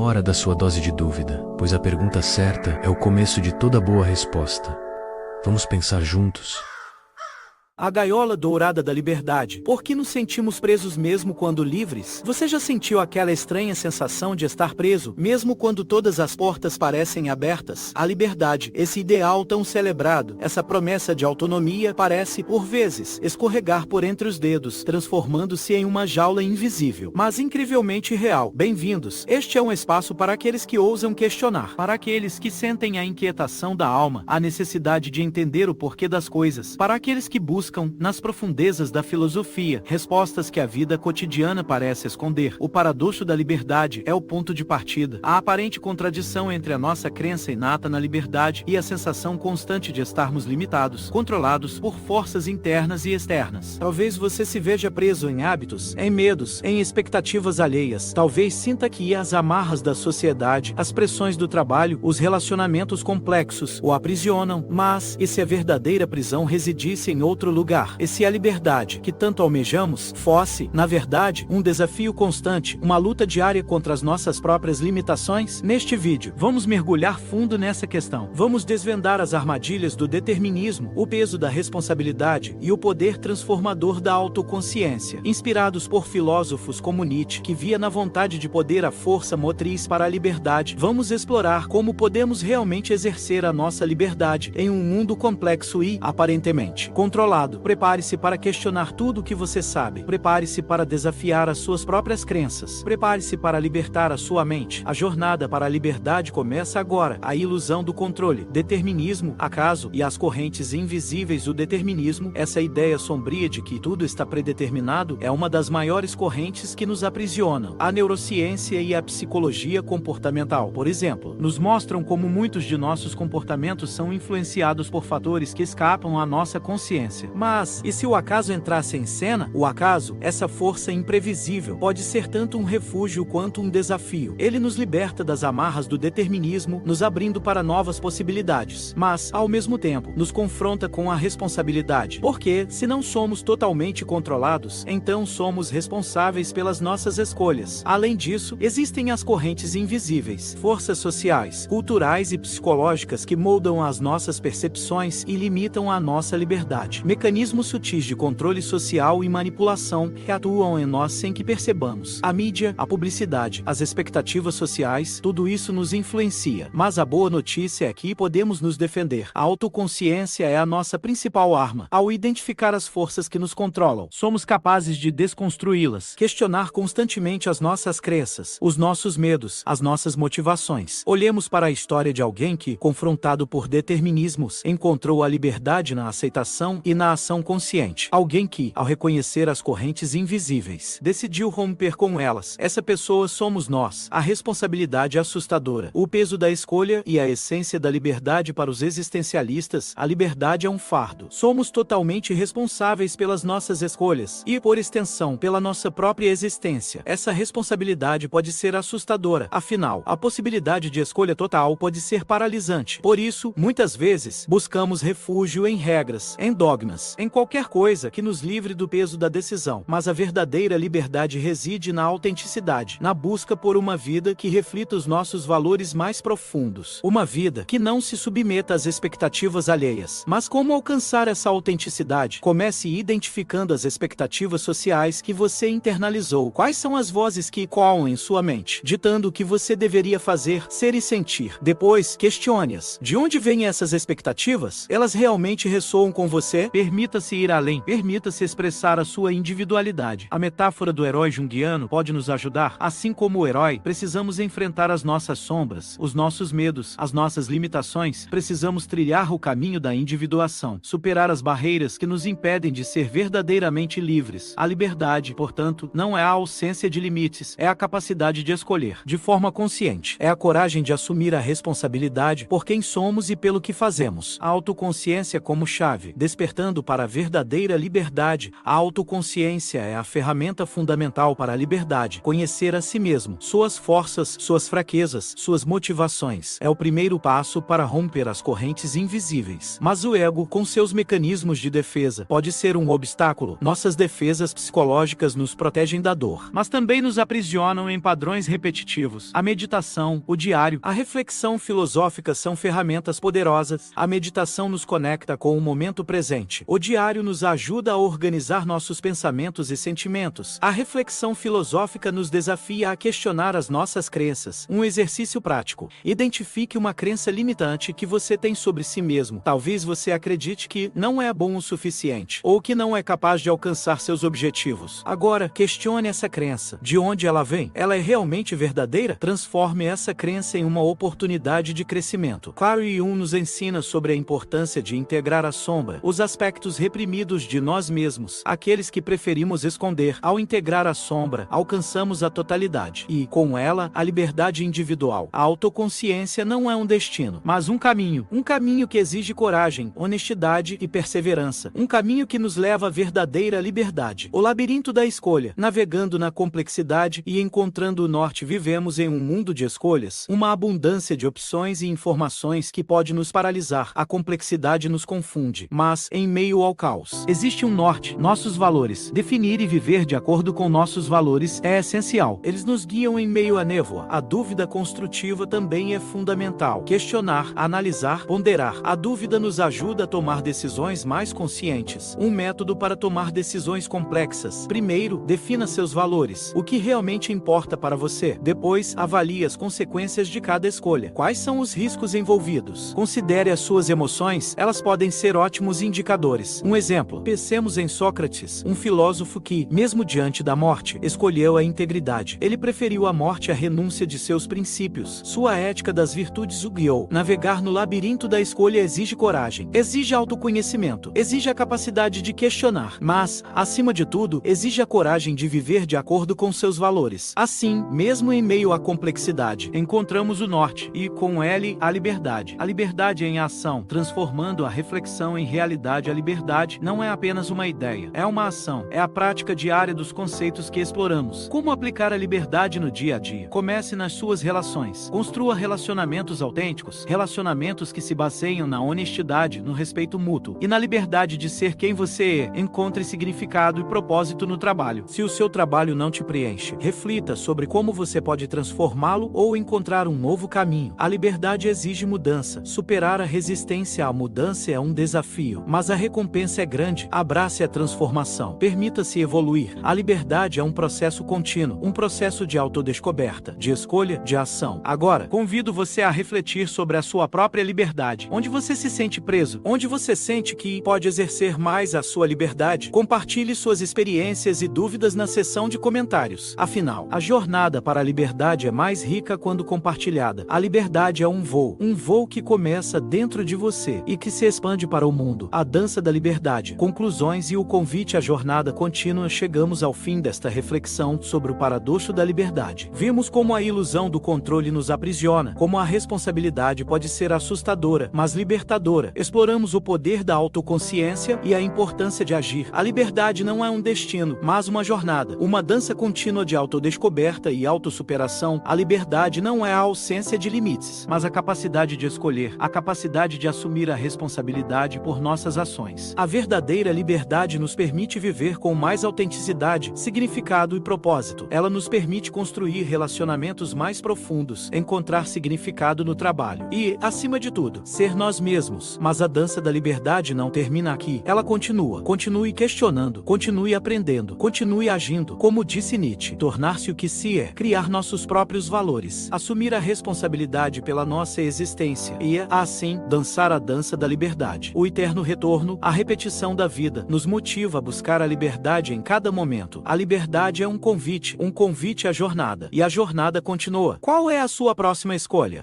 Hora da sua dose de dúvida, pois a pergunta certa é o começo de toda boa resposta. Vamos pensar juntos? A gaiola dourada da liberdade. Por que nos sentimos presos mesmo quando livres? Você já sentiu aquela estranha sensação de estar preso, mesmo quando todas as portas parecem abertas? A liberdade, esse ideal tão celebrado, essa promessa de autonomia, parece, por vezes, escorregar por entre os dedos, transformando-se em uma jaula invisível, mas incrivelmente real. Bem-vindos! Este é um espaço para aqueles que ousam questionar, para aqueles que sentem a inquietação da alma, a necessidade de entender o porquê das coisas, para aqueles que buscam nas profundezas da filosofia, respostas que a vida cotidiana parece esconder. O paradoxo da liberdade é o ponto de partida. A aparente contradição entre a nossa crença inata na liberdade e a sensação constante de estarmos limitados, controlados por forças internas e externas. Talvez você se veja preso em hábitos, em medos, em expectativas alheias. Talvez sinta que as amarras da sociedade, as pressões do trabalho, os relacionamentos complexos o aprisionam. Mas, e se a verdadeira prisão residisse em outro lugar? E se a liberdade, que tanto almejamos, fosse, na verdade, um desafio constante, uma luta diária contra as nossas próprias limitações? Neste vídeo, vamos mergulhar fundo nessa questão. Vamos desvendar as armadilhas do determinismo, o peso da responsabilidade e o poder transformador da autoconsciência. Inspirados por filósofos como Nietzsche, que via na vontade de poder a força motriz para a liberdade, vamos explorar como podemos realmente exercer a nossa liberdade em um mundo complexo e, aparentemente, controlado. Prepare-se para questionar tudo o que você sabe. Prepare-se para desafiar as suas próprias crenças. Prepare-se para libertar a sua mente. A jornada para a liberdade começa agora. A ilusão do controle, determinismo, acaso e as correntes invisíveis do determinismo. Essa ideia sombria de que tudo está predeterminado é uma das maiores correntes que nos aprisionam. A neurociência e a psicologia comportamental, por exemplo, nos mostram como muitos de nossos comportamentos são influenciados por fatores que escapam à nossa consciência. Mas, e se o acaso entrasse em cena? O acaso, essa força imprevisível, pode ser tanto um refúgio quanto um desafio. Ele nos liberta das amarras do determinismo, nos abrindo para novas possibilidades. Mas, ao mesmo tempo, nos confronta com a responsabilidade. Porque, se não somos totalmente controlados, então somos responsáveis pelas nossas escolhas. Além disso, existem as correntes invisíveis, forças sociais, culturais e psicológicas que moldam as nossas percepções e limitam a nossa liberdade. Mecanismos sutis de controle social e manipulação que atuam em nós sem que percebamos. A mídia, a publicidade, as expectativas sociais, tudo isso nos influencia. Mas a boa notícia é que podemos nos defender. A autoconsciência é a nossa principal arma. Ao identificar as forças que nos controlam, somos capazes de desconstruí-las, questionar constantemente as nossas crenças, os nossos medos, as nossas motivações. Olhemos para a história de alguém que, confrontado por determinismos, encontrou a liberdade na aceitação e na ação consciente. Alguém que, ao reconhecer as correntes invisíveis, decidiu romper com elas. Essa pessoa somos nós. A responsabilidade assustadora, o peso da escolha e a essência da liberdade para os existencialistas, a liberdade é um fardo. Somos totalmente responsáveis pelas nossas escolhas e, por extensão, pela nossa própria existência. Essa responsabilidade pode ser assustadora. Afinal, a possibilidade de escolha total pode ser paralisante. Por isso, muitas vezes, buscamos refúgio em regras, em dogmas, em qualquer coisa que nos livre do peso da decisão. Mas a verdadeira liberdade reside na autenticidade, na busca por uma vida que reflita os nossos valores mais profundos. Uma vida que não se submeta às expectativas alheias. Mas como alcançar essa autenticidade? Comece identificando as expectativas sociais que você internalizou. Quais são as vozes que ecoam em sua mente, ditando o que você deveria fazer, ser e sentir? Depois, questione-as. De onde vêm essas expectativas? Elas realmente ressoam com você? Permita-se ir além. Permita-se expressar a sua individualidade. A metáfora do herói junguiano pode nos ajudar. Assim como o herói, precisamos enfrentar as nossas sombras, os nossos medos, as nossas limitações. Precisamos trilhar o caminho da individuação, superar as barreiras que nos impedem de ser verdadeiramente livres. A liberdade, portanto, não é a ausência de limites, é a capacidade de escolher, de forma consciente. É a coragem de assumir a responsabilidade por quem somos e pelo que fazemos. A autoconsciência como chave, despertando caminhando para a verdadeira liberdade. A autoconsciência é a ferramenta fundamental para a liberdade. Conhecer a si mesmo, suas forças, suas fraquezas, suas motivações, é o primeiro passo para romper as correntes invisíveis. Mas o ego, com seus mecanismos de defesa, pode ser um obstáculo. Nossas defesas psicológicas nos protegem da dor, mas também nos aprisionam em padrões repetitivos. A meditação, o diário, a reflexão filosófica são ferramentas poderosas. A meditação nos conecta com o momento presente. O diário nos ajuda a organizar nossos pensamentos e sentimentos. A reflexão filosófica nos desafia a questionar as nossas crenças. Um exercício prático. Identifique uma crença limitante que você tem sobre si mesmo. Talvez você acredite que não é bom o suficiente, ou que não é capaz de alcançar seus objetivos. Agora, questione essa crença. De onde ela vem? Ela é realmente verdadeira? Transforme essa crença em uma oportunidade de crescimento. Claro Jung nos ensina sobre a importância de integrar a sombra, os aspectos reprimidos de nós mesmos, aqueles que preferimos esconder. Ao integrar a sombra, alcançamos a totalidade e, com ela, a liberdade individual. A autoconsciência não é um destino, mas um caminho que exige coragem, honestidade e perseverança. Um caminho que nos leva à verdadeira liberdade. O labirinto da escolha. Navegando na complexidade e encontrando o norte, vivemos em um mundo de escolhas, uma abundância de opções e informações que pode nos paralisar. A complexidade nos confunde, mas, em meio ao caos, existe um norte, nossos valores. Definir e viver de acordo com nossos valores é essencial. Eles nos guiam em meio à névoa. A dúvida construtiva também é fundamental. Questionar, analisar, ponderar. A dúvida nos ajuda a tomar decisões mais conscientes. Um método para tomar decisões complexas. Primeiro, defina seus valores. O que realmente importa para você? Depois, avalie as consequências de cada escolha. Quais são os riscos envolvidos? Considere as suas emoções. Elas podem ser ótimos indicadores. Um exemplo. Pensemos em Sócrates, um filósofo que, mesmo diante da morte, escolheu a integridade. Ele preferiu a morte à renúncia de seus princípios. Sua ética das virtudes o guiou. Navegar no labirinto da escolha exige coragem, exige autoconhecimento, exige a capacidade de questionar, mas, acima de tudo, exige a coragem de viver de acordo com seus valores. Assim, mesmo em meio à complexidade, encontramos o norte e, com ele, a liberdade. A liberdade em ação, transformando a reflexão em realidade. A liberdade não é apenas uma ideia, é uma ação, é a prática diária dos conceitos que exploramos. Como aplicar a liberdade no dia a dia? Comece nas suas relações. Construa relacionamentos autênticos, relacionamentos que se baseiam na honestidade, no respeito mútuo e na liberdade de ser quem você é. Encontre significado e propósito no trabalho. Se o seu trabalho não te preenche, reflita sobre como você pode transformá-lo ou encontrar um novo caminho. A liberdade exige mudança. Superar a resistência à mudança é um desafio, mas a recompensa é grande. Abrace a transformação. Permita-se evoluir. A liberdade é um processo contínuo, um processo de autodescoberta, de escolha, de ação. Agora, convido você a refletir sobre a sua própria liberdade. Onde você se sente preso? Onde você sente que pode exercer mais a sua liberdade? Compartilhe suas experiências e dúvidas na seção de comentários. Afinal, a jornada para a liberdade é mais rica quando compartilhada. A liberdade é um voo que começa dentro de você e que se expande para o mundo. A dança da liberdade. Conclusões e o convite à jornada contínua. Chegamos ao fim desta reflexão sobre o paradoxo da liberdade. Vimos como a ilusão do controle nos aprisiona, como a responsabilidade pode ser assustadora, mas libertadora. Exploramos o poder da autoconsciência e a importância de agir. A liberdade não é um destino, mas uma jornada, uma dança contínua de autodescoberta e autossuperação. A liberdade não é a ausência de limites, mas a capacidade de escolher, a capacidade de assumir a responsabilidade por nossas ações. A verdadeira liberdade nos permite viver com mais autenticidade, significado e propósito. Ela nos permite construir relacionamentos mais profundos, encontrar significado no trabalho e, acima de tudo, ser nós mesmos. Mas a dança da liberdade não termina aqui. Ela continua. Continue questionando, continue aprendendo, continue agindo. Como disse Nietzsche, tornar-se o que se é, criar nossos próprios valores, assumir a responsabilidade pela nossa existência e, assim, dançar a dança da liberdade. O eterno retorno, a repetição da vida, nos motiva a buscar a liberdade em cada momento. A liberdade é um convite à jornada. E a jornada continua. Qual é a sua próxima escolha?